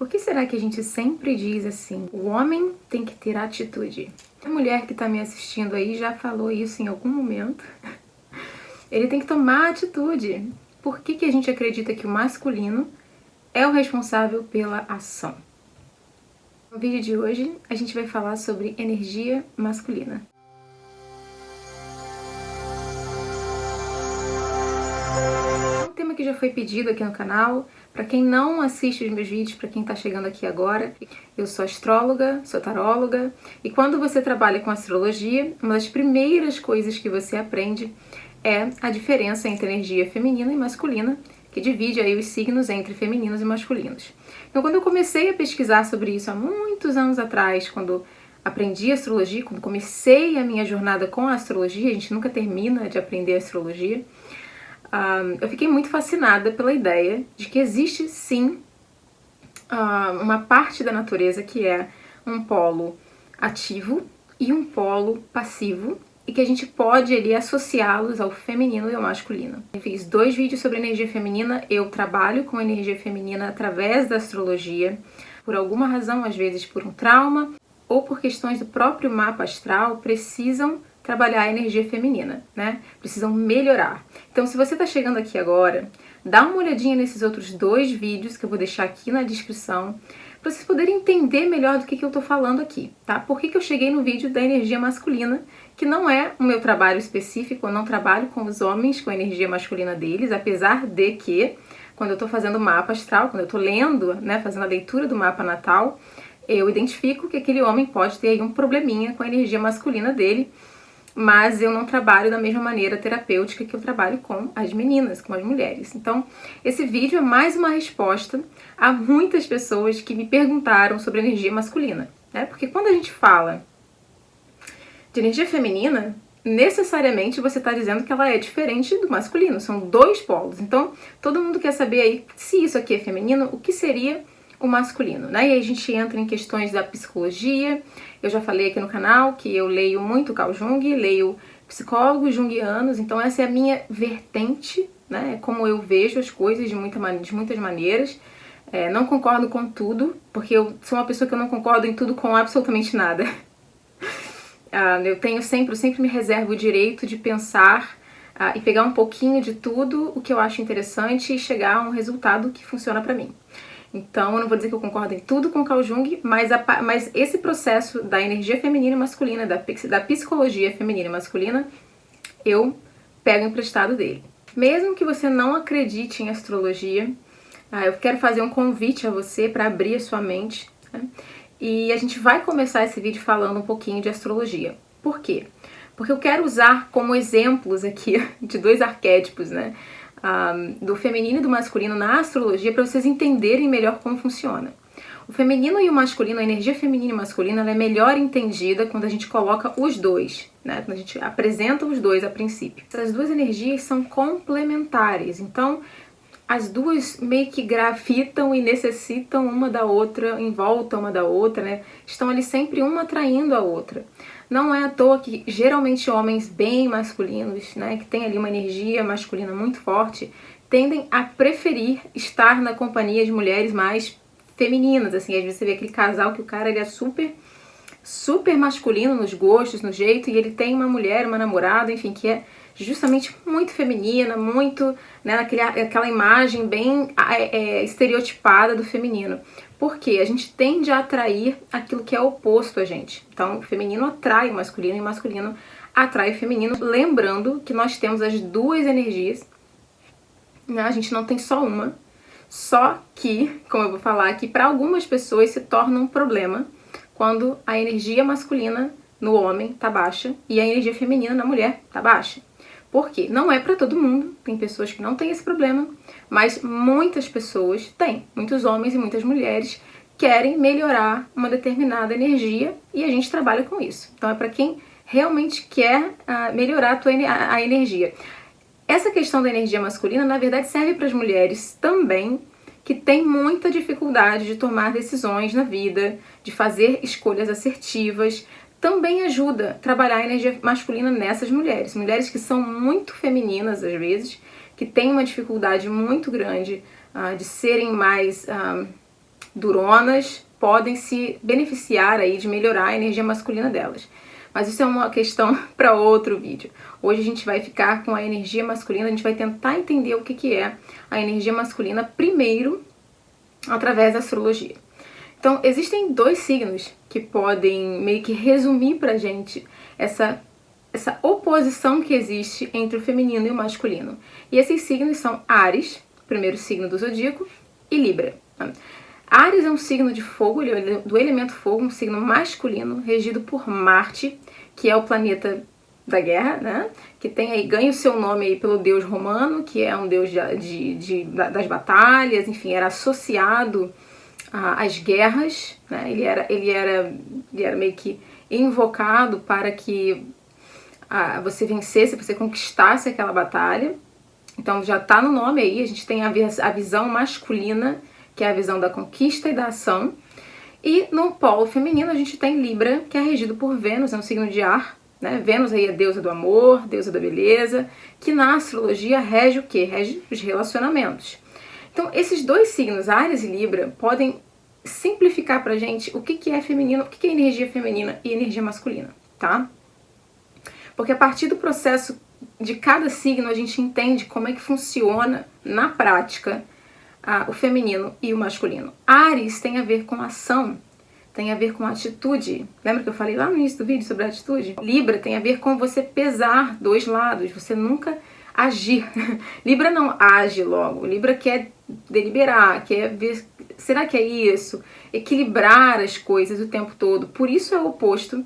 Por que será que a gente sempre diz assim, o homem tem que ter atitude? A mulher que tá me assistindo aí já falou isso em algum momento. Ele tem que tomar atitude. Por que a gente acredita que o masculino é o responsável pela ação? No vídeo de hoje, a gente vai falar sobre energia masculina. É um tema que já foi pedido aqui no canal. Para quem não assiste os meus vídeos, para quem está chegando aqui agora, eu sou astróloga, sou taróloga, e quando você trabalha com astrologia, uma das primeiras coisas que você aprende é a diferença entre energia feminina e masculina, que divide aí os signos entre femininos e masculinos. Então, quando eu comecei a pesquisar sobre isso há muitos anos atrás, quando aprendi astrologia, quando comecei a minha jornada com a astrologia, a gente nunca termina de aprender astrologia, eu fiquei muito fascinada pela ideia de que existe sim uma parte da natureza que é um polo ativo e um polo passivo, e que a gente pode ali associá-los ao feminino e ao masculino. Eu fiz 2 vídeos sobre energia feminina. Eu trabalho com energia feminina através da astrologia, por alguma razão, às vezes por um trauma ou por questões do próprio mapa astral, precisam trabalhar a energia feminina, né? Precisam melhorar. Então, se você está chegando aqui agora, dá uma olhadinha nesses outros 2 vídeos que eu vou deixar aqui na descrição, para vocês poderem entender melhor do que eu tô falando aqui, tá? Por que eu cheguei no vídeo da energia masculina, que não é o meu trabalho específico, eu não trabalho com os homens, com a energia masculina deles, apesar de que, quando eu tô fazendo o mapa astral, quando eu tô lendo, né, fazendo a leitura do mapa natal, eu identifico que aquele homem pode ter aí um probleminha com a energia masculina dele, mas eu não trabalho da mesma maneira terapêutica que eu trabalho com as meninas, com as mulheres. Então, esse vídeo é mais uma resposta a muitas pessoas que me perguntaram sobre energia masculina, né? Porque quando a gente fala de energia feminina, necessariamente você está dizendo que ela é diferente do masculino, são 2 polos. Então, todo mundo quer saber aí, se isso aqui é feminino, o que seria o masculino, né? E aí a gente entra em questões da psicologia. Eu já falei aqui no canal que eu leio muito Carl Jung, leio psicólogos junguianos, então essa é a minha vertente, né? É como eu vejo as coisas de muitas maneiras. Não concordo com tudo, porque eu sou uma pessoa que eu não concordo em tudo com absolutamente nada. Eu sempre me reservo o direito de pensar e pegar um pouquinho de tudo o que eu acho interessante e chegar a um resultado que funciona pra mim. Então, eu não vou dizer que eu concordo em tudo com Carl Jung, mas esse processo da energia feminina e masculina, da psicologia feminina e masculina, eu pego emprestado dele. Mesmo que você não acredite em astrologia, eu quero fazer um convite a você para abrir a sua mente, né? E a gente vai começar esse vídeo falando um pouquinho de astrologia. Por quê? Porque eu quero usar como exemplos aqui de 2 arquétipos, né? Do feminino e do masculino na astrologia, para vocês entenderem melhor como funciona. O feminino e o masculino, a energia feminina e masculina, ela é melhor entendida quando a gente coloca os 2, né? Quando a gente apresenta os 2 a princípio. Essas 2 energias são complementares, então as 2 meio que gravitam e necessitam uma da outra, em volta uma da outra, né? Estão ali sempre uma atraindo a outra. Não é à toa que geralmente homens bem masculinos, né, que tem ali uma energia masculina muito forte, tendem a preferir estar na companhia de mulheres mais femininas, assim. Às vezes você vê aquele casal que o cara ele é super masculino nos gostos, no jeito, e ele tem uma mulher, uma namorada, enfim, que é justamente muito feminina, muito, né, aquela imagem bem estereotipada do feminino. Porque a gente tende a atrair aquilo que é oposto a gente. Então, o feminino atrai o masculino e o masculino atrai o feminino. Lembrando que nós temos as 2 energias, né? A gente não tem só uma. Só que, como eu vou falar aqui, para algumas pessoas se torna um problema quando a energia masculina no homem tá baixa e a energia feminina na mulher tá baixa. Por quê? Não é para todo mundo, tem pessoas que não têm esse problema, mas muitas pessoas têm. Muitos homens e muitas mulheres querem melhorar uma determinada energia e a gente trabalha com isso. Então é para quem realmente quer melhorar a energia. Essa questão da energia masculina, na verdade, serve para as mulheres também, que têm muita dificuldade de tomar decisões na vida, de fazer escolhas assertivas. Também ajuda a trabalhar a energia masculina nessas mulheres. Mulheres que são muito femininas, às vezes, que têm uma dificuldade muito grande de serem mais duronas, podem se beneficiar aí de melhorar a energia masculina delas. Mas isso é uma questão para outro vídeo. Hoje a gente vai ficar com a energia masculina, a gente vai tentar entender o que é a energia masculina primeiro através da astrologia. Então, existem 2 signos que podem meio que resumir pra gente essa oposição que existe entre o feminino e o masculino. E esses signos são Áries, primeiro signo do zodíaco, e Libra. Áries é um signo de fogo, ele é do elemento fogo, um signo masculino, regido por Marte, que é o planeta da guerra, né? Que tem aí, ganha o seu nome aí pelo deus romano, que é um deus das batalhas, enfim, era associado às guerras, né? Ele era meio que invocado para que você vencesse, você conquistasse aquela batalha. Então já está no nome aí, a gente tem a visão masculina, que é a visão da conquista e da ação. E no polo feminino a gente tem Libra, que é regido por Vênus, é um signo de ar, né? Vênus aí é deusa do amor, deusa da beleza, que na astrologia rege o quê? Rege os relacionamentos. Então esses 2 signos, Áries e Libra, podem simplificar pra gente o que é feminino, o que é energia feminina e energia masculina, tá? Porque a partir do processo de cada signo a gente entende como é que funciona na prática o feminino e o masculino. Áries tem a ver com ação, tem a ver com atitude. Lembra que eu falei lá no início do vídeo sobre a atitude? Libra tem a ver com você pesar 2 lados, você nunca agir. Libra não age logo, Libra quer deliberar, quer ver, será que é isso? Equilibrar as coisas o tempo todo. Por isso é o oposto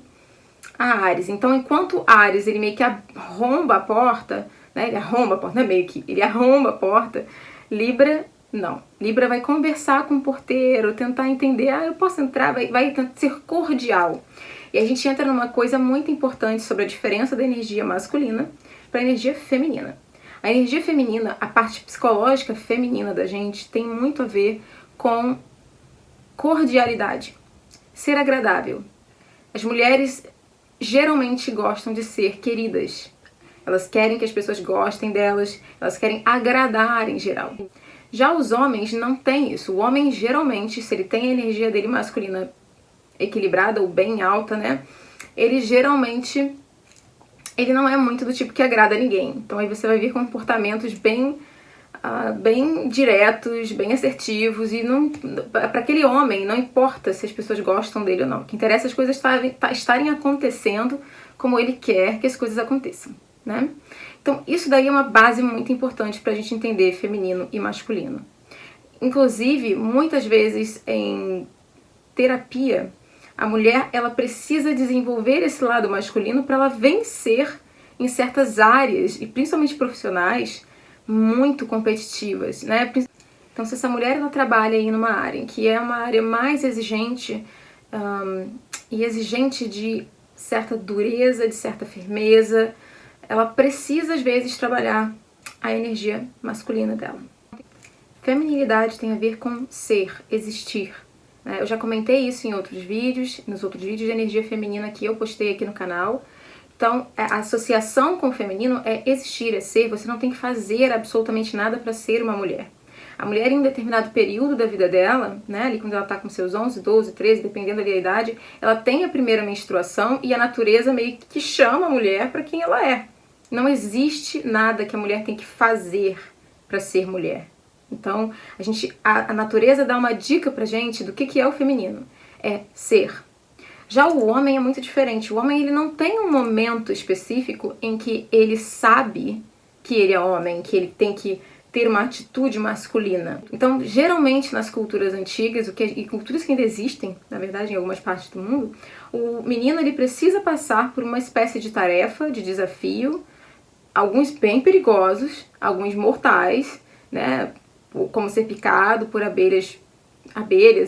a Áries. Então, enquanto Áries ele meio que arromba a porta, né? Ele arromba a porta, não é meio que, ele arromba a porta. Libra não. Libra vai conversar com o porteiro, tentar entender, eu posso entrar, vai ser cordial. E a gente entra numa coisa muito importante sobre a diferença da energia masculina para a energia feminina. A energia feminina, a parte psicológica feminina da gente, tem muito a ver com cordialidade, ser agradável. As mulheres geralmente gostam de ser queridas. Elas querem que as pessoas gostem delas, elas querem agradar em geral. Já os homens não têm isso. O homem geralmente, se ele tem a energia dele masculina equilibrada ou bem alta, né? Ele geralmente, ele não é muito do tipo que agrada a ninguém. Então aí você vai ver comportamentos bem diretos, bem assertivos, e para aquele homem não importa se as pessoas gostam dele ou não. O que interessa é as coisas estarem acontecendo como ele quer que as coisas aconteçam, né? Então isso daí é uma base muito importante para a gente entender feminino e masculino. Inclusive, muitas vezes em terapia, a mulher ela precisa desenvolver esse lado masculino para ela vencer em certas áreas, e principalmente profissionais, muito competitivas, né? Então, se essa mulher ela trabalha aí numa área que é uma área mais exigente e exigente de certa dureza, de certa firmeza, ela precisa às vezes trabalhar a energia masculina dela. Feminilidade tem a ver com ser, existir. Eu já comentei isso em outros vídeos, nos outros vídeos de energia feminina que eu postei aqui no canal. Então, a associação com o feminino é existir, é ser. Você não tem que fazer absolutamente nada para ser uma mulher. A mulher, em um determinado período da vida dela, né, ali quando ela está com seus 11, 12, 13, dependendo ali da idade, ela tem a primeira menstruação e a natureza meio que chama a mulher para quem ela é. Não existe nada que a mulher tem que fazer para ser mulher. Então, a natureza dá uma dica pra gente do que é o feminino. É ser. Já o homem é muito diferente. O homem ele não tem um momento específico em que ele sabe que ele é homem, que ele tem que ter uma atitude masculina. Então, geralmente nas culturas antigas, e culturas que ainda existem, na verdade, em algumas partes do mundo, o menino ele precisa passar por uma espécie de tarefa, de desafio, alguns bem perigosos, alguns mortais, né? Como ser picado por abelhas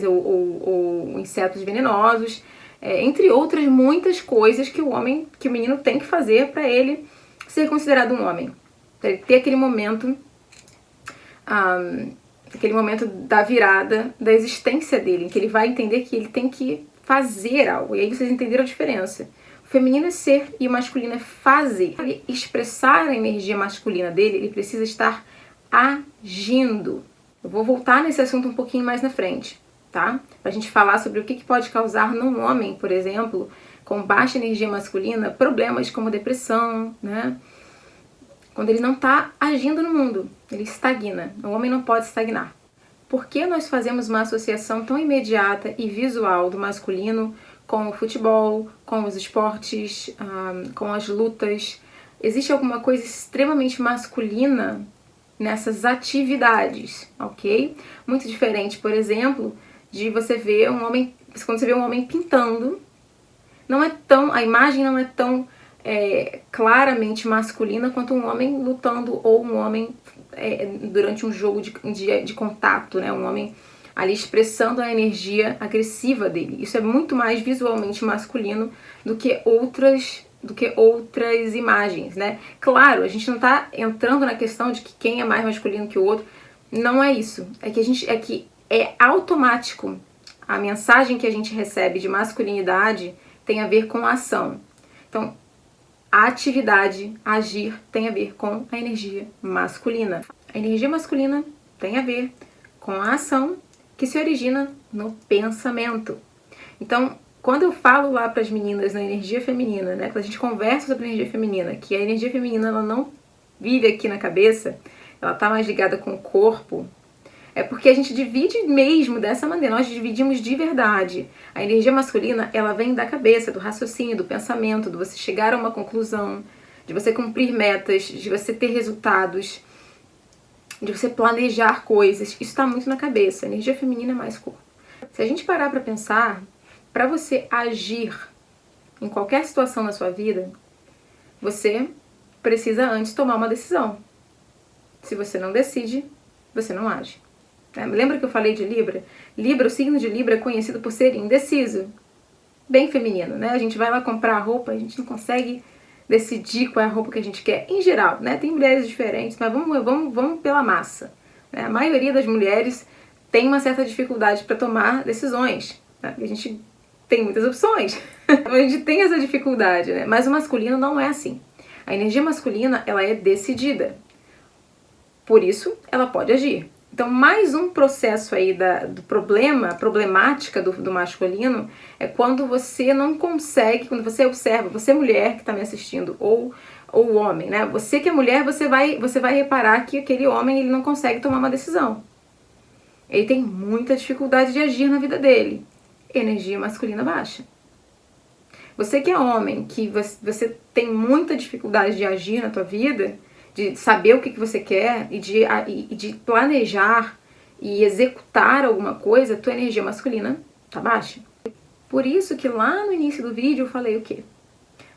ou insetos venenosos, entre outras muitas coisas que o menino tem que fazer para ele ser considerado um homem, para ele ter aquele momento da virada da existência dele, em que ele vai entender que ele tem que fazer algo. E aí vocês entenderam a diferença. O feminino é ser e o masculino é fazer. Para ele expressar a energia masculina dele, ele precisa estar agindo. Eu vou voltar nesse assunto um pouquinho mais na frente. tá? Pra gente falar sobre o que pode causar num homem, por exemplo, com baixa energia masculina, problemas como depressão, né? Quando ele não tá agindo no mundo, ele estagna. O homem não pode estagnar. Por que nós fazemos uma associação tão imediata e visual do masculino com o futebol, com os esportes, com as lutas? Existe alguma coisa extremamente masculina nessas atividades, ok? Muito diferente, por exemplo, de você ver um homem, quando você vê um homem pintando, não é tão, a imagem não é tão claramente masculina quanto um homem lutando ou um homem durante um jogo de contato, né? Um homem ali expressando a energia agressiva dele. Isso é muito mais visualmente masculino do que outras imagens, né? Claro, a gente não tá entrando na questão de que quem é mais masculino que o outro. Não é isso. É que é automático. A mensagem que a gente recebe de masculinidade tem a ver com a ação. Então, a atividade, agir, tem a ver com a energia masculina. A energia masculina tem a ver com a ação que se origina no pensamento. Então, quando eu falo lá para as meninas na energia feminina, né, quando a gente conversa sobre a energia feminina, que a energia feminina ela não vive aqui na cabeça, ela está mais ligada com o corpo, é porque a gente divide mesmo dessa maneira, nós dividimos de verdade. A energia masculina, ela vem da cabeça, do raciocínio, do pensamento, de você chegar a uma conclusão, de você cumprir metas, de você ter resultados, de você planejar coisas. Isso está muito na cabeça. A energia feminina é mais corpo. Se a gente parar para pensar, para você agir em qualquer situação na sua vida, você precisa antes tomar uma decisão. Se você não decide, você não age. Lembra que eu falei de Libra? Libra, o signo de Libra é conhecido por ser indeciso. Bem feminino, né? A gente vai lá comprar a roupa, a gente não consegue decidir qual é a roupa que a gente quer. Em geral, né? Tem mulheres diferentes, mas vamos pela massa. Né? A maioria das mulheres tem uma certa dificuldade para tomar decisões. Né? A gente tem muitas opções. A gente tem essa dificuldade, né? Mas o masculino não é assim. A energia masculina, ela é decidida. Por isso, ela pode agir. Então, mais um processo aí problemática do masculino é quando você não consegue, quando você observa, você mulher que está me assistindo, ou o homem, né? Você que é mulher, você vai reparar que aquele homem ele não consegue tomar uma decisão. Ele tem muita dificuldade de agir na vida dele. Energia masculina baixa. Você que é homem, que você tem muita dificuldade de agir na tua vida, de saber o que você quer e de planejar e executar alguma coisa, tua energia masculina tá baixa. Por isso que lá no início do vídeo eu falei o quê?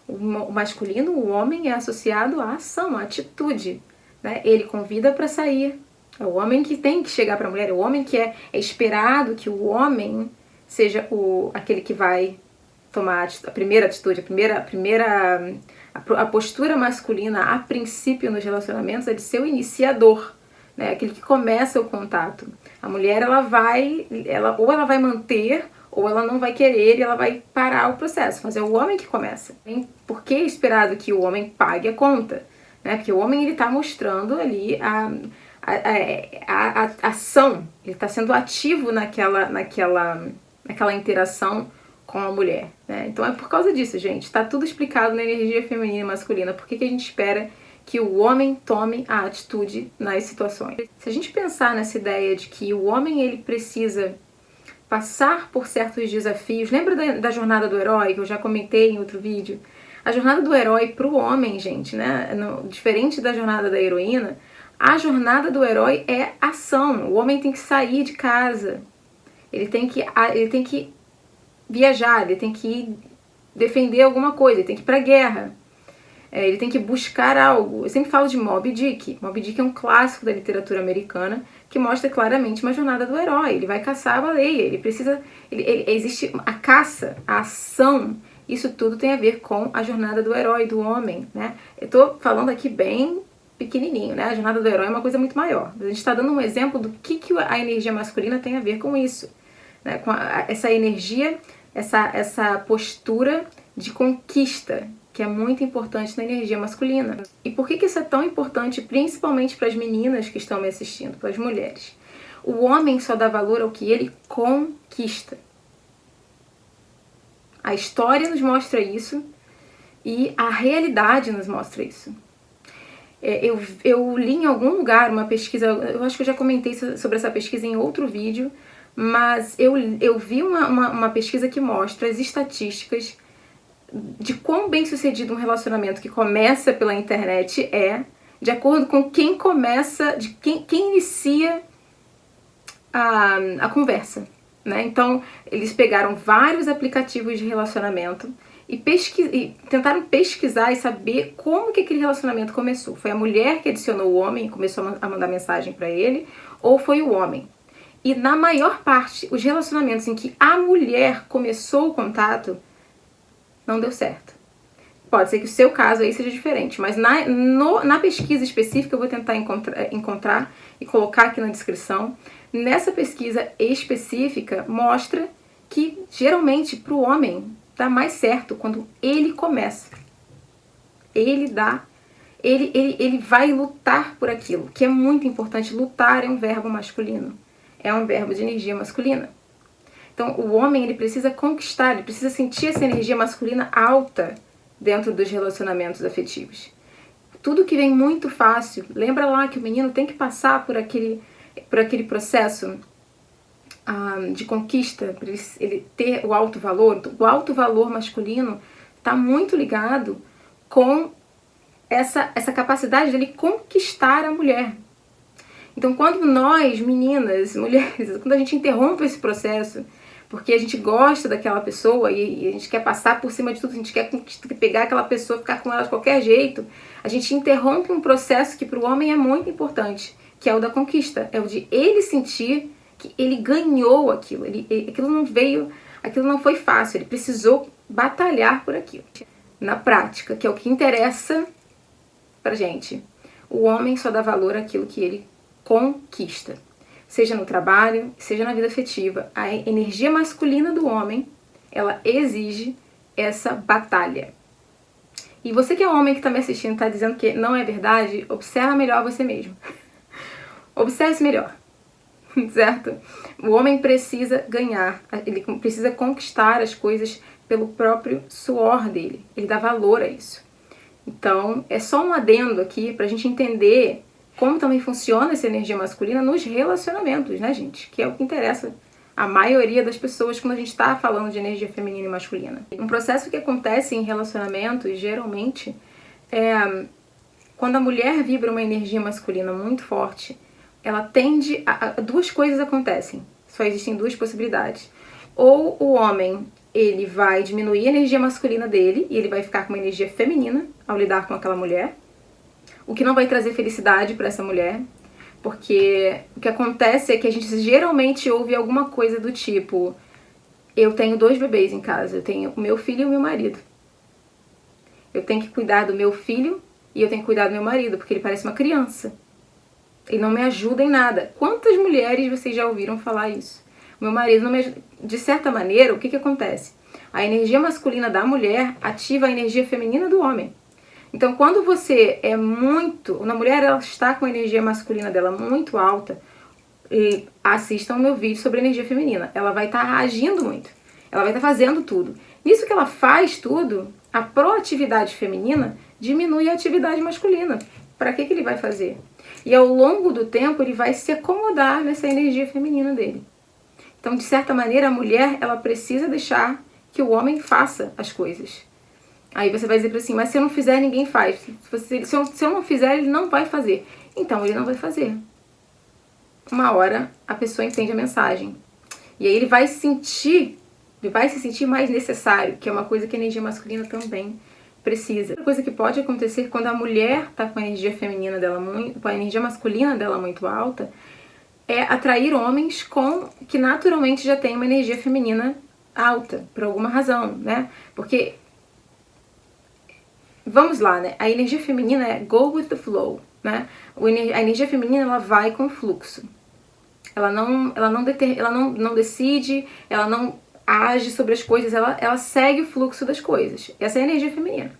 O masculino, o homem, é associado à ação, à atitude. Né? Ele convida para sair. É o homem que tem que chegar para a mulher, é o homem que é esperado que o homem seja aquele que vai tomar a primeira atitude, a postura masculina, a princípio, nos relacionamentos, é de ser o iniciador, né? Aquele que começa o contato. A mulher, ou ela vai manter, ou ela não vai querer e ela vai parar o processo. Mas é o homem que começa. Por que é esperado que o homem pague a conta? Né? Porque o homem está mostrando ali a ação, ele está sendo ativo naquela interação com a mulher, né? Então é por causa disso, gente. Tá tudo explicado na energia feminina e masculina. Por que a gente espera que o homem tome a atitude nas situações? Se a gente pensar nessa ideia de que o homem ele precisa passar por certos desafios, lembra da jornada do herói que eu já comentei em outro vídeo? A jornada do herói pro homem, gente, né? Diferente da jornada da heroína, a jornada do herói é ação. O homem tem que sair de casa. Ele tem que viajar, ele tem que ir defender alguma coisa, ele tem que ir pra guerra, ele tem que buscar algo. Eu sempre falo de Moby Dick. Moby Dick é um clássico da literatura americana que mostra claramente uma jornada do herói. Ele vai caçar a baleia, existe a caça, a ação. Isso tudo tem a ver com a jornada do herói, do homem, né? Eu tô falando aqui bem pequenininho, né? A jornada do herói é uma coisa muito maior. A gente está dando um exemplo do que a energia masculina tem a ver com isso, né? Com essa energia, essa postura de conquista, que é muito importante na energia masculina. E por que isso é tão importante, principalmente para as meninas que estão me assistindo, para as mulheres? O homem só dá valor ao que ele conquista. A história nos mostra isso e a realidade nos mostra isso. Eu li em algum lugar uma pesquisa, eu acho que eu já comentei sobre essa pesquisa em outro vídeo, mas eu vi uma pesquisa que mostra as estatísticas de quão bem sucedido um relacionamento que começa pela internet é, de acordo com quem começa, de quem inicia a conversa, né? Então, eles pegaram vários aplicativos de relacionamento e tentaram pesquisar e saber como que aquele relacionamento começou. Foi a mulher que adicionou o homem, começou a mandar mensagem para ele, ou foi o homem? E na maior parte, os relacionamentos em que a mulher começou o contato, não deu certo. Pode ser que o seu caso aí seja diferente, mas na pesquisa específica eu vou tentar encontrar e colocar aqui na descrição. Nessa pesquisa específica mostra que geralmente para o homem dá mais certo quando ele começa. Ele vai lutar por aquilo, que é muito importante. Lutar é um verbo masculino, é um verbo de energia masculina. Então o homem ele precisa conquistar, ele precisa sentir essa energia masculina alta dentro dos relacionamentos afetivos. Tudo que vem muito fácil, lembra lá que o menino tem que passar por aquele processo de conquista, para ele ter o alto valor. O alto valor masculino está muito ligado com essa capacidade dele conquistar a mulher. Então, quando nós, meninas, mulheres, quando a gente interrompe esse processo, porque a gente gosta daquela pessoa e a gente quer passar por cima de tudo, a gente quer pegar aquela pessoa, ficar com ela de qualquer jeito, a gente interrompe um processo que para o homem é muito importante, que é o da conquista, é o de ele sentir que ele ganhou aquilo, aquilo não veio, aquilo não foi fácil, ele precisou batalhar por aquilo. Na prática, que é o que interessa pra gente, o homem só dá valor àquilo que ele conquista. Seja no trabalho, seja na vida afetiva, a energia masculina do homem, ela exige essa batalha. E você que é homem que está me assistindo, está dizendo que não é verdade, observa melhor você mesmo. Observe-se melhor, certo? O homem precisa ganhar, ele precisa conquistar as coisas pelo próprio suor dele. Ele dá valor a isso. Então, é só um adendo aqui pra gente entender como também funciona essa energia masculina nos relacionamentos, né, gente? Que é o que interessa a maioria das pessoas quando a gente está falando de energia feminina e masculina. Um processo que acontece em relacionamentos, geralmente, é quando a mulher vibra uma energia masculina muito forte, ela tende a duas coisas acontecem. Só existem duas possibilidades. Ou o homem, ele vai diminuir a energia masculina dele e ele vai ficar com uma energia feminina ao lidar com aquela mulher, o que não vai trazer felicidade para essa mulher, porque o que acontece é que a gente geralmente ouve alguma coisa do tipo: eu tenho 2 bebês em casa, eu tenho o meu filho e o meu marido. Eu tenho que cuidar do meu filho e eu tenho que cuidar do meu marido, porque ele parece uma criança. Ele não me ajuda em nada. Quantas mulheres vocês já ouviram falar isso? O meu marido não me ajuda. De certa maneira, o que acontece? A energia masculina da mulher ativa a energia feminina do homem. Então, quando você é muito... Na mulher, ela está com a energia masculina dela muito alta, e assistam o meu vídeo sobre energia feminina. Ela vai estar agindo muito. Ela vai estar fazendo tudo. Nisso que ela faz tudo, a proatividade feminina diminui a atividade masculina. Para que ele vai fazer? E ao longo do tempo, ele vai se acomodar nessa energia feminina dele. Então, de certa maneira, a mulher, ela precisa deixar que o homem faça as coisas. Aí você vai dizer para assim, mas se eu não fizer, ninguém faz. Se eu não fizer, ele não vai fazer. Então, ele não vai fazer. Uma hora, a pessoa entende a mensagem. E aí ele vai se sentir mais necessário, que é uma coisa que a energia masculina também precisa. Outra coisa que pode acontecer quando a mulher está com a energia feminina dela com a energia masculina dela muito alta, é atrair homens que naturalmente já têm uma energia feminina alta, por alguma razão, né? Porque, vamos lá, né? A energia feminina é go with the flow, né? A energia feminina, ela vai com o fluxo. Ela não decide, ela não age sobre as coisas, ela segue o fluxo das coisas. Essa é a energia feminina.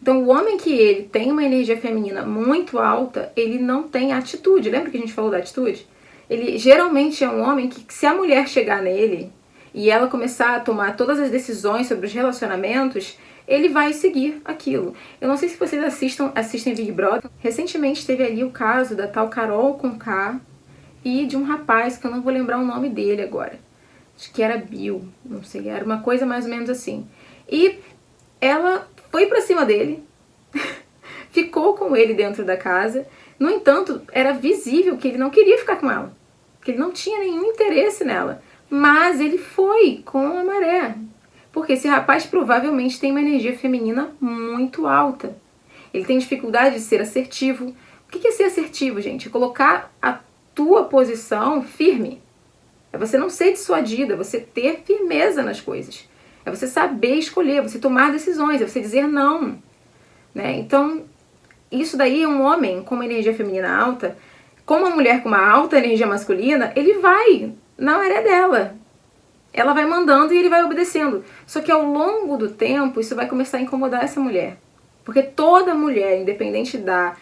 Então, o homem que ele tem uma energia feminina muito alta, ele não tem atitude. Lembra que a gente falou da atitude? Ele geralmente é um homem que, se a mulher chegar nele e ela começar a tomar todas as decisões sobre os relacionamentos, ele vai seguir aquilo. Eu não sei se vocês assistem Big Brother. Recentemente teve ali o caso da tal Carol Conká e de um rapaz que eu não vou lembrar o nome dele agora. Acho que era Bill, não sei, era uma coisa mais ou menos assim. E ela foi pra cima dele, ficou com ele dentro da casa. No entanto, era visível que ele não queria ficar com ela, que ele não tinha nenhum interesse nela. Mas ele foi com a maré, porque esse rapaz provavelmente tem uma energia feminina muito alta. Ele tem dificuldade de ser assertivo. O que é ser assertivo, gente? É colocar a tua posição firme. É você não ser dissuadida, é você ter firmeza nas coisas. É você saber escolher, é você tomar decisões, é você dizer não. Né? Então, isso daí é um homem com uma energia feminina alta, com uma mulher com uma alta energia masculina, ele vai na área dela. Ela vai mandando e ele vai obedecendo. Só que ao longo do tempo, isso vai começar a incomodar essa mulher. Porque toda mulher, independente da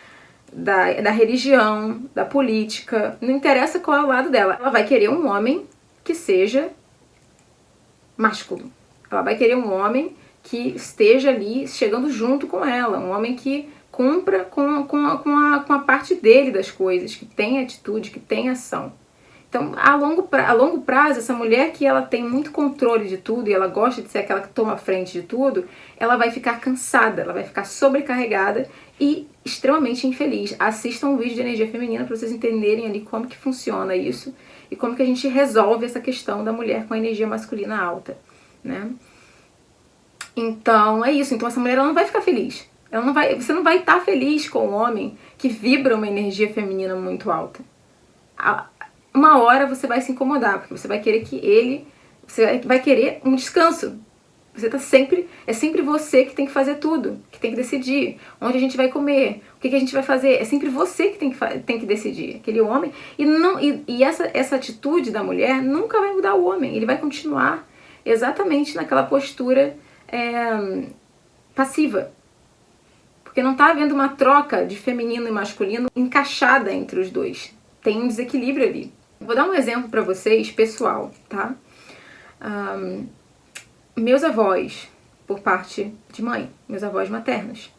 religião, da política, não interessa qual é o lado dela, ela vai querer um homem que seja másculo. Ela vai querer um homem que esteja ali chegando junto com ela, um homem que cumpra com a parte dele das coisas, que tem atitude, que tem ação. Então, a longo prazo, essa mulher que ela tem muito controle de tudo e ela gosta de ser aquela que toma a frente de tudo, ela vai ficar cansada, ela vai ficar sobrecarregada e extremamente infeliz. Assistam um vídeo de energia feminina para vocês entenderem ali como que funciona isso e como que a gente resolve essa questão da mulher com a energia masculina alta, né? Então, é isso. Então, essa mulher ela não vai ficar feliz. Você não vai estar feliz com um homem que vibra uma energia feminina muito alta. Uma hora você vai se incomodar, porque você vai querer você vai querer um descanso. É sempre você que tem que fazer tudo, que tem que decidir onde a gente vai comer, o que a gente vai fazer. É sempre você que tem que decidir. Aquele homem. E essa atitude da mulher nunca vai mudar o homem. Ele vai continuar exatamente naquela postura passiva. Porque não está havendo uma troca de feminino e masculino encaixada entre os dois. Tem um desequilíbrio ali. Vou dar um exemplo para vocês, pessoal, tá? Meus avós, por parte de mãe, meus avós maternos.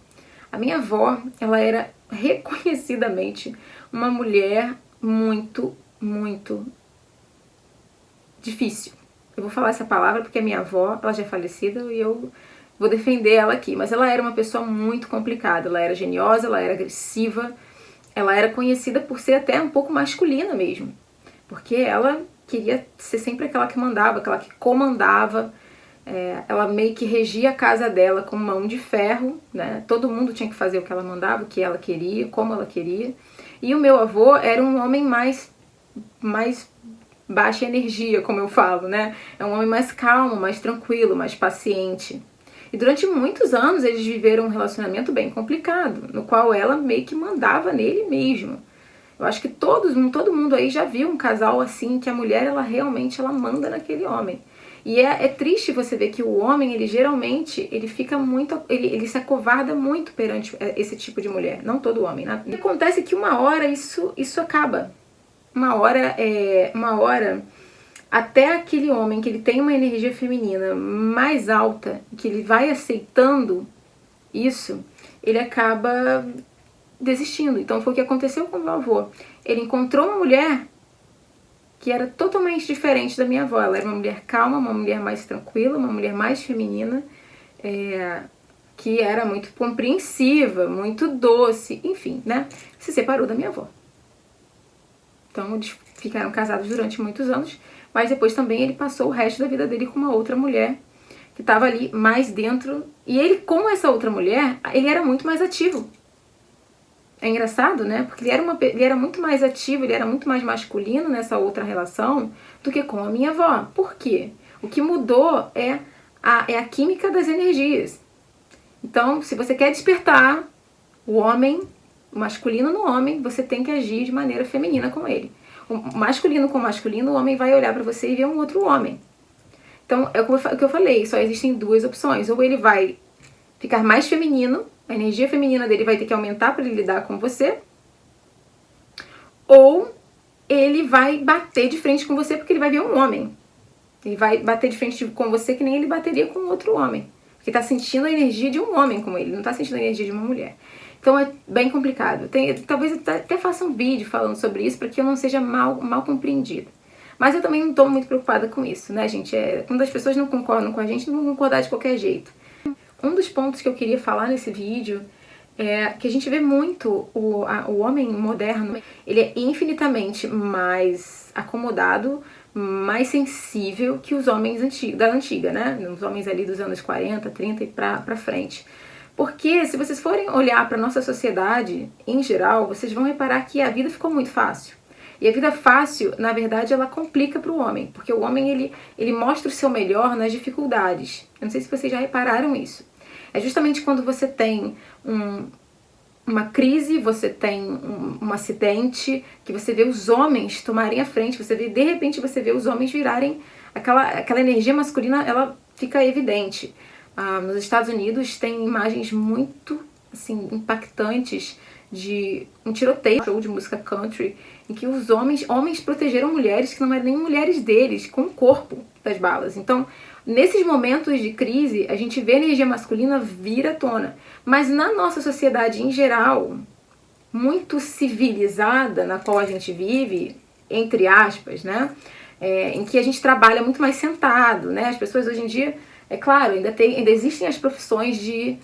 A minha avó, ela era reconhecidamente uma mulher muito, muito difícil. Eu vou falar essa palavra porque a minha avó, ela já é falecida e eu vou defender ela aqui. Mas ela era uma pessoa muito complicada. Ela era geniosa, ela era agressiva. Ela era conhecida por ser até um pouco masculina mesmo. Porque ela queria ser sempre aquela que mandava, aquela que comandava. Ela meio que regia a casa dela com mão de ferro, né? Todo mundo tinha que fazer o que ela mandava, o que ela queria, como ela queria. E o meu avô era um homem mais baixa energia, como eu falo, né? É um homem mais calmo, mais tranquilo, mais paciente. E durante muitos anos eles viveram um relacionamento bem complicado, no qual ela meio que mandava nele mesmo. Eu acho que todo mundo aí já viu um casal assim, que a mulher ela realmente manda naquele homem. E é triste você ver que o homem, ele geralmente, ele fica muito, ele se acovarda muito perante esse tipo de mulher. Não todo homem, né? E acontece que uma hora isso acaba. Uma hora, até aquele homem que ele tem uma energia feminina mais alta, que ele vai aceitando isso, ele acaba desistindo. Então foi o que aconteceu com o meu avô. Ele encontrou uma mulher que era totalmente diferente da minha avó. Ela era uma mulher calma, uma mulher mais tranquila, uma mulher mais feminina, que era muito compreensiva, muito doce, enfim, né? Se separou da minha avó. Então eles ficaram casados durante muitos anos, mas depois também ele passou o resto da vida dele com uma outra mulher que estava ali mais dentro. E ele, com essa outra mulher, ele era muito mais ativo. É engraçado, né? Porque ele era muito mais ativo, ele era muito mais masculino nessa outra relação do que com a minha avó. Por quê? O que mudou é a química das energias. Então, se você quer despertar o homem, o masculino no homem, você tem que agir de maneira feminina com ele. O masculino com o masculino, o homem vai olhar pra você e ver um outro homem. Então, é o que eu falei, só existem duas opções. Ou ele vai ficar mais feminino, a energia feminina dele vai ter que aumentar para ele lidar com você, ou ele vai bater de frente com você porque ele vai ver um homem. Ele vai bater de frente com você que nem ele bateria com outro homem. Porque tá sentindo a energia de um homem como ele, não tá sentindo a energia de uma mulher. Então é bem complicado. Talvez eu até faça um vídeo falando sobre isso para que eu não seja mal compreendida. Mas eu também não tô muito preocupada com isso, né, gente? Quando as pessoas não concordam com a gente, não vão concordar de qualquer jeito. Um dos pontos que eu queria falar nesse vídeo é que a gente vê muito o homem moderno, ele é infinitamente mais acomodado, mais sensível que os homens da antiga, né? Os homens ali dos anos 40, 30 e pra frente. Porque se vocês forem olhar para nossa sociedade em geral, vocês vão reparar que a vida ficou muito fácil. E a vida fácil, na verdade, ela complica para o homem, porque o homem ele mostra o seu melhor nas dificuldades. Eu não sei se vocês já repararam isso. É justamente quando você tem uma crise, você tem um acidente, que você vê os homens tomarem a frente, de repente você vê os homens virarem, aquela energia masculina, ela fica evidente. Nos Estados Unidos tem imagens muito assim, impactantes de um tiroteio, show de música country, em que os homens protegeram mulheres que não eram nem mulheres deles, com o corpo das balas. Então, nesses momentos de crise, a gente vê a energia masculina vir à tona. Mas na nossa sociedade em geral, muito civilizada, na qual a gente vive, entre aspas, né? Em que a gente trabalha muito mais sentado, né? As pessoas hoje em dia, é claro, ainda existem as profissões de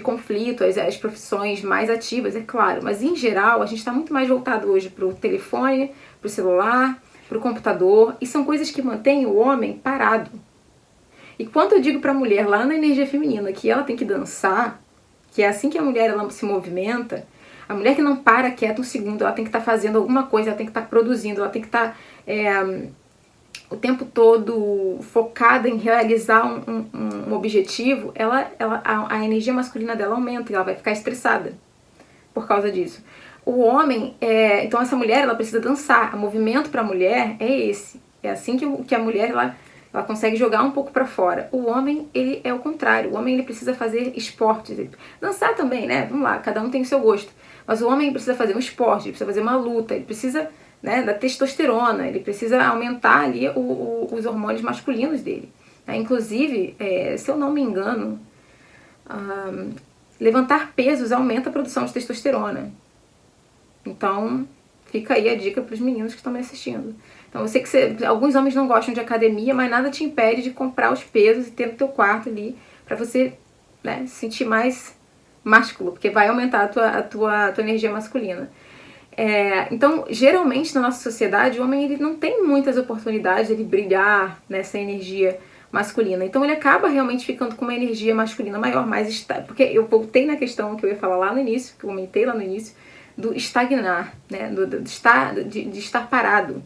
conflito, as profissões mais ativas, é claro, mas em geral a gente está muito mais voltado hoje para o telefone, para o celular, para o computador, e são coisas que mantêm o homem parado. E quando eu digo para a mulher lá na energia feminina que ela tem que dançar, que é assim que a mulher ela se movimenta, a mulher que não para quieta um segundo, ela tem que estar fazendo alguma coisa, ela tem que estar produzindo, ela tem que estar o tempo todo focada em realizar um objetivo, a energia masculina dela aumenta e ela vai ficar estressada por causa disso. O homem, então essa mulher, ela precisa dançar. O movimento para a mulher é esse. É assim que a mulher, ela consegue jogar um pouco para fora. O homem, ele é o contrário. O homem, ele precisa fazer esportes. Dançar também, né? Vamos lá, cada um tem o seu gosto. Mas o homem precisa fazer um esporte, ele precisa fazer uma luta, ele precisa, né, da testosterona, ele precisa aumentar ali os hormônios masculinos dele. Inclusive, se eu não me engano, levantar pesos aumenta a produção de testosterona. Então, fica aí a dica para os meninos que estão me assistindo. Então, eu sei que alguns homens não gostam de academia, mas nada te impede de comprar os pesos e ter no teu quarto ali, para você, né, se sentir mais másculo, porque vai aumentar a tua energia masculina. Então, geralmente na nossa sociedade, o homem ele não tem muitas oportunidades de ele brilhar nessa energia masculina. Então, ele acaba realmente ficando com uma energia masculina maior, porque eu voltei na questão que eu ia falar lá no início, que eu comentei lá no início, do estagnar, né? de estar parado.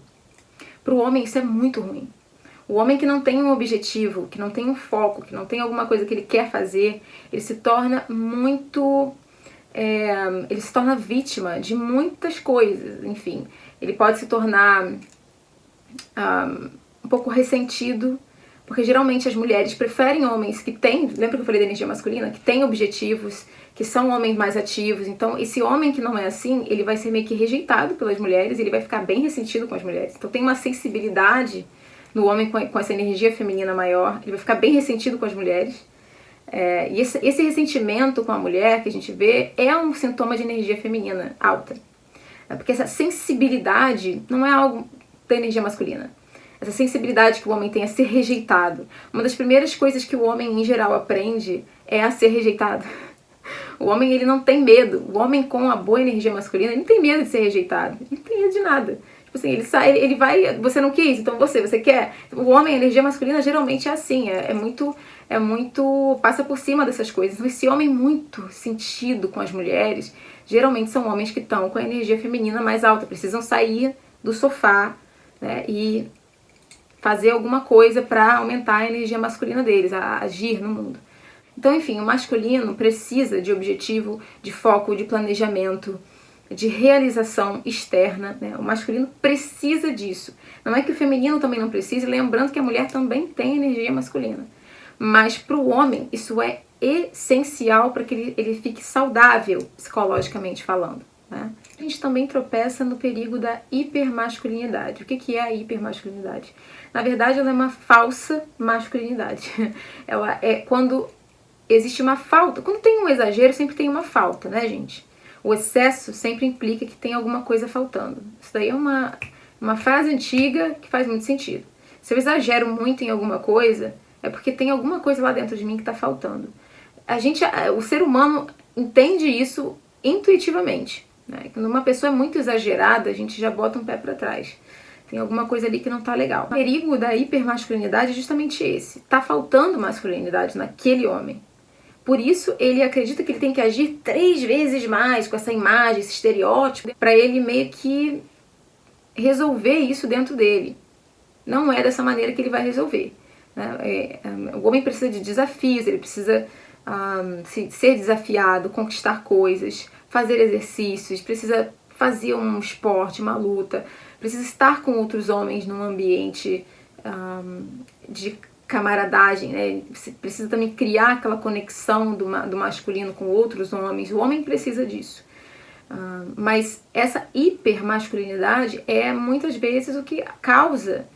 Para o homem isso é muito ruim. O homem que não tem um objetivo, que não tem um foco, que não tem alguma coisa que ele quer fazer, ele se torna ele se torna vítima de muitas coisas, enfim. Ele pode se tornar um pouco ressentido, porque geralmente as mulheres preferem homens que têm, lembra que eu falei da energia masculina? Que têm objetivos, que são homens mais ativos. Então, esse homem que não é assim, ele vai ser meio que rejeitado pelas mulheres, ele vai ficar bem ressentido com as mulheres. Então, tem uma sensibilidade no homem com essa energia feminina maior, ele vai ficar bem ressentido com as mulheres. E esse ressentimento com a mulher que a gente vê é um sintoma de energia feminina alta. Porque essa sensibilidade não é algo da energia masculina. Essa sensibilidade que o homem tem a ser rejeitado. Uma das primeiras coisas que o homem em geral aprende é a ser rejeitado. O homem ele não tem medo. O homem com a boa energia masculina ele não tem medo de ser rejeitado. Ele não tem medo de nada. Tipo assim, ele vai, você não quis, então você quer. O homem, a energia masculina geralmente é assim, é muito, passa por cima dessas coisas. Então esse homem muito sentido com as mulheres, geralmente são homens que estão com a energia feminina mais alta, precisam sair do sofá, né, e fazer alguma coisa para aumentar a energia masculina deles, a agir no mundo. Então, enfim, o masculino precisa de objetivo, de foco, de planejamento, de realização externa, né? O masculino precisa disso. Não é que o feminino também não precise, lembrando que a mulher também tem energia masculina. Mas para o homem isso é essencial para que ele fique saudável, psicologicamente falando. né? A gente também tropeça no perigo da hipermasculinidade. O que é a hipermasculinidade? Na verdade, ela é uma falsa masculinidade. Ela é quando existe uma falta. Quando tem um exagero, sempre tem uma falta, né, gente? O excesso sempre implica que tem alguma coisa faltando. Isso daí é uma frase antiga que faz muito sentido. Se eu exagero muito em alguma coisa, é porque tem alguma coisa lá dentro de mim que está faltando. O ser humano entende isso intuitivamente, né? Quando uma pessoa é muito exagerada, a gente já bota um pé para trás. Tem alguma coisa ali que não tá legal. O perigo da hipermasculinidade é justamente esse. Tá faltando masculinidade naquele homem. Por isso, ele acredita que ele tem que agir 3 vezes mais com essa imagem, esse estereótipo, para ele meio que resolver isso dentro dele. Não é dessa maneira que ele vai resolver, né? O homem precisa de desafios, ele precisa ser desafiado, conquistar coisas, fazer exercícios, precisa fazer um esporte, uma luta, precisa estar com outros homens num ambiente de camaradagem, né? Precisa também criar aquela conexão do masculino com outros homens. O homem precisa disso. Mas essa hipermasculinidade é muitas vezes o que causa,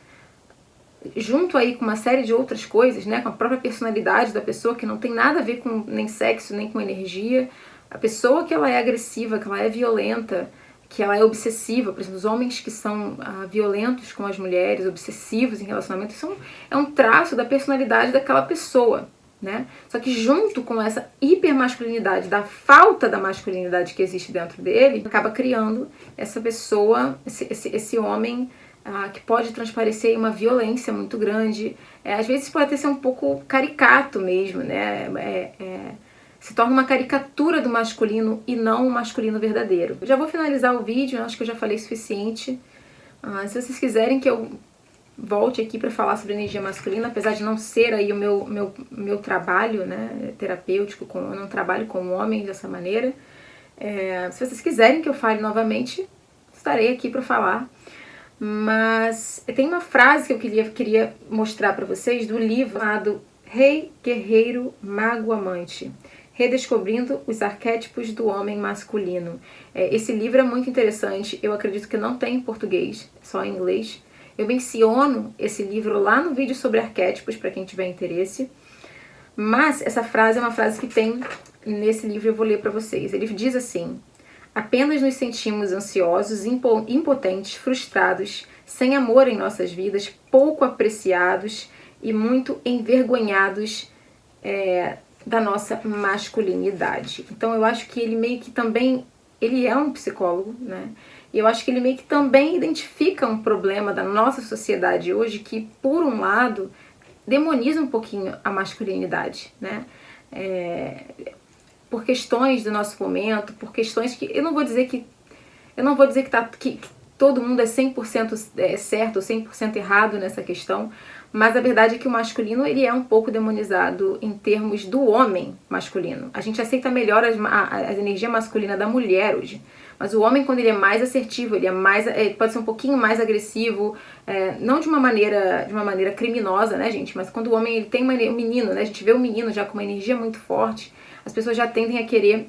junto aí com uma série de outras coisas, né, com a própria personalidade da pessoa, que não tem nada a ver com nem sexo, nem com energia. A pessoa que ela é agressiva, que ela é violenta, que ela é obsessiva, por exemplo, os homens que são violentos com as mulheres, obsessivos em relacionamento, isso é um traço da personalidade daquela pessoa, né? Só que junto com essa hipermasculinidade, da falta da masculinidade que existe dentro dele, acaba criando essa pessoa, esse homem que pode transparecer uma violência muito grande. Às vezes pode até ser um pouco caricato mesmo, né? Se torna uma caricatura do masculino e não um masculino verdadeiro. Eu já vou finalizar o vídeo, acho que eu já falei o suficiente. Se vocês quiserem que eu volte aqui para falar sobre energia masculina, apesar de não ser aí o meu trabalho, né, terapêutico, eu não trabalho com homens dessa maneira. Se vocês quiserem que eu fale novamente, estarei aqui para falar. Mas tem uma frase que eu queria mostrar para vocês do livro chamado Rei, Guerreiro, Mago, Amante. Redescobrindo os arquétipos do homem masculino. Esse livro é muito interessante, eu acredito que não tem em português, só em inglês. Eu menciono esse livro lá no vídeo sobre arquétipos, para quem tiver interesse. Mas essa frase é uma frase que tem nesse livro, eu vou ler para vocês. Ele diz assim: apenas nos sentimos ansiosos, impotentes, frustrados, sem amor em nossas vidas, pouco apreciados e muito envergonhados da nossa masculinidade. Então eu acho que ele meio que também, ele é um psicólogo, né? E eu acho que ele meio que também identifica um problema da nossa sociedade hoje que, por um lado, demoniza um pouquinho a masculinidade, né? Por questões do nosso momento, por questões que eu não vou dizer que que todo mundo é 100% certo ou 100% errado nessa questão, mas a verdade é que o masculino ele é um pouco demonizado em termos do homem masculino. A gente aceita melhor a energia masculina da mulher hoje, mas o homem, quando ele é mais assertivo, ele pode ser um pouquinho mais agressivo, não de uma maneira criminosa, né, gente? Mas quando o homem ele tem um menino, né? A gente vê o menino já com uma energia muito forte, as pessoas já tendem a querer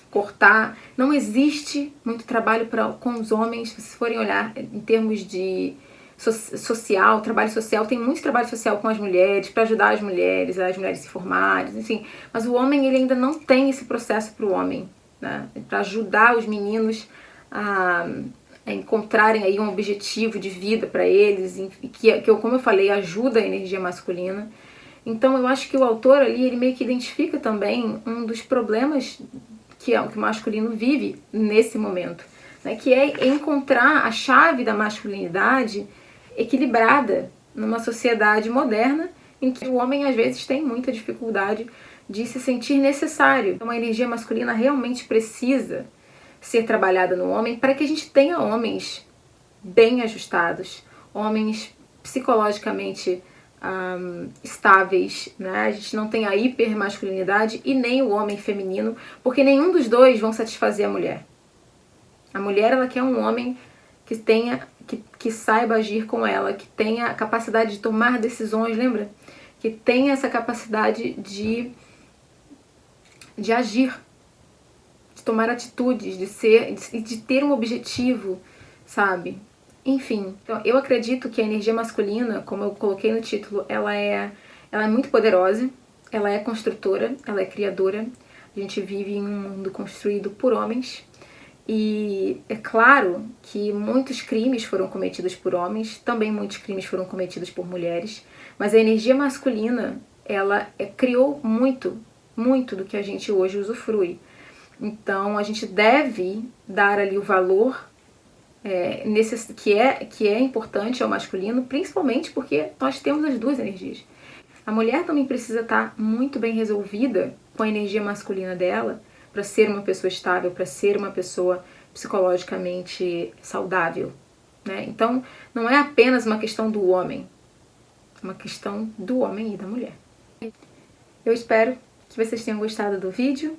cortar. Não existe muito trabalho com os homens, se vocês forem olhar em termos de trabalho social, tem muito trabalho social com as mulheres, para ajudar as mulheres se formarem, enfim. Mas o homem, ele ainda não tem esse processo para o homem, né? Para ajudar os meninos a encontrarem aí um objetivo de vida para eles, que, como eu falei, ajuda a energia masculina. Então eu acho que o autor ali, ele meio que identifica também um dos problemas que o masculino vive nesse momento, né? Que é encontrar a chave da masculinidade equilibrada numa sociedade moderna em que o homem às vezes tem muita dificuldade de se sentir necessário. Então a energia masculina realmente precisa ser trabalhada no homem para que a gente tenha homens bem ajustados, homens psicologicamente estáveis, né? A gente não tem a hipermasculinidade e nem o homem feminino, porque nenhum dos dois vão satisfazer a mulher. A mulher, ela quer um homem que saiba agir com ela, que tenha a capacidade de tomar decisões, lembra? Que tenha essa capacidade de agir, de tomar atitudes, de ter um objetivo, sabe? Enfim, então eu acredito que a energia masculina, como eu coloquei no título, ela é muito poderosa, ela é construtora, ela é criadora. A gente vive em um mundo construído por homens e é claro que muitos crimes foram cometidos por homens, também muitos crimes foram cometidos por mulheres, mas a energia masculina, ela criou muito do que a gente hoje usufrui. Então a gente deve dar ali o valor que é importante ao masculino, principalmente porque nós temos as duas energias. A mulher também precisa estar muito bem resolvida com a energia masculina dela para ser uma pessoa estável, para ser uma pessoa psicologicamente saudável, né? Então não é apenas uma questão do homem, é uma questão do homem e da mulher. Eu espero que vocês tenham gostado do vídeo,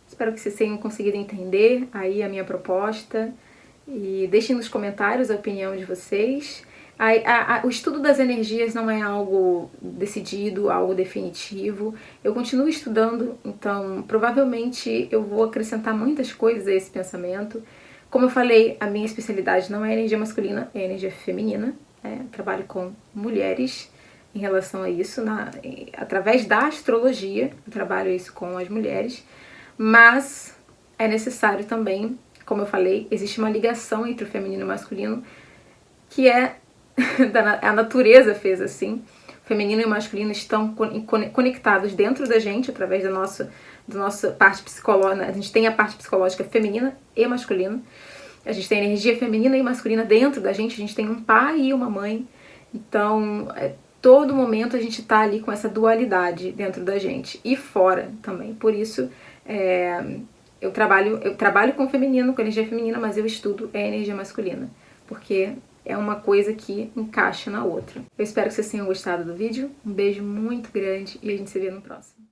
espero que vocês tenham conseguido entender aí a minha proposta. E deixem nos comentários a opinião de vocês. O estudo das energias não é algo decidido, algo definitivo. Eu continuo estudando, então provavelmente eu vou acrescentar muitas coisas a esse pensamento. Como eu falei, a minha especialidade não é energia masculina, é energia feminina. Eu trabalho com mulheres em relação a isso, através da astrologia, eu trabalho isso com as mulheres, mas é necessário também, como eu falei, existe uma ligação entre o feminino e o masculino que a natureza fez assim. O feminino e o masculino estão conectados dentro da gente através da nossa parte psicológica. A gente tem a parte psicológica feminina e masculina. A gente tem energia feminina e masculina dentro da gente. A gente tem um pai e uma mãe. Então, todo momento a gente está ali com essa dualidade dentro da gente e fora também. Por isso, eu trabalho com o feminino, com a energia feminina, mas eu estudo a energia masculina, porque é uma coisa que encaixa na outra. Eu espero que vocês tenham gostado do vídeo, um beijo muito grande e a gente se vê no próximo.